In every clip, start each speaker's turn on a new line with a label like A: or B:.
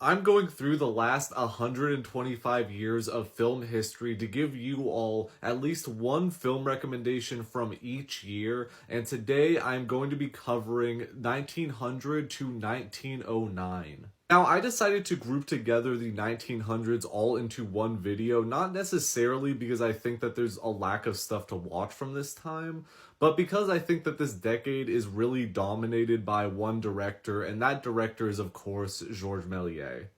A: I'm going through the last 125 years of film history to give you all at least one film recommendation from each year, and today I'm going to be covering 1900 to 1909. Now, I decided to group together the 1900s all into one video, not necessarily because I think that there's a lack of stuff to watch from this time, but because I think that this decade is really dominated by one director, and that director is, of course, Georges Méliès.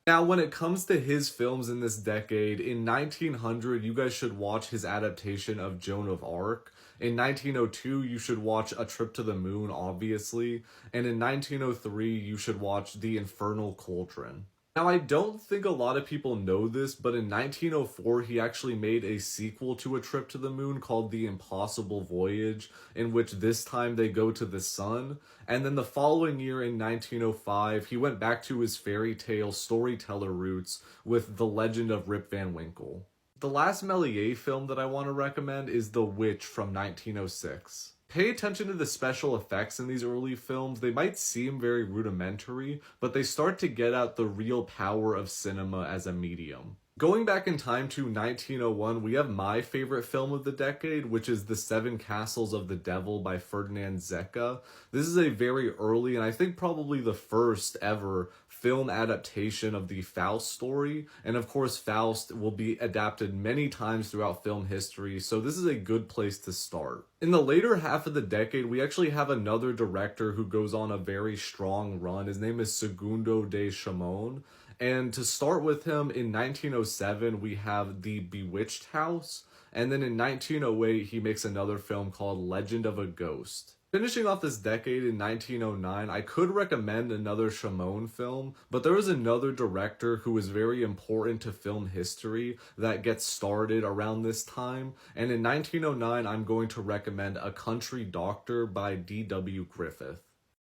A: Now, when it comes to his films in this decade, in 1900, you guys should watch his adaptation of Joan of Arc. In 1902, you should watch A Trip to the Moon, obviously. And in 1903, you should watch The Infernal Cauldron. Now, I don't think a lot of people know this, but in 1904, he actually made a sequel to A Trip to the Moon called The Impossible Voyage, in which this time they go to the sun. And then the following year in 1905, he went back to his fairy tale storyteller roots with The Legend of Rip Van Winkle. The last Méliès film that I want to recommend is The Witch from 1906. Pay attention to the special effects in these early films. They might seem very rudimentary, but they start to get at the real power of cinema as a medium. Going back in time to 1901, we have my favorite film of the decade, which is The Seven Castles of the Devil by Ferdinand Zecca. This is a very early, and I think probably the first ever film adaptation of the Faust story. And of course, Faust will be adapted many times throughout film history, so this is a good place to start. In the later half of the decade, we actually have another director who goes on a very strong run. His name is Segundo de Chamon. And to start with him, in 1907, we have The Bewitched House. And then in 1908, he makes another film called Legend of a Ghost. Finishing off this decade in 1909, I could recommend another Chamon film, but there is another director who is very important to film history that gets started around this time. And in 1909, I'm going to recommend A Country Doctor by D.W. Griffith.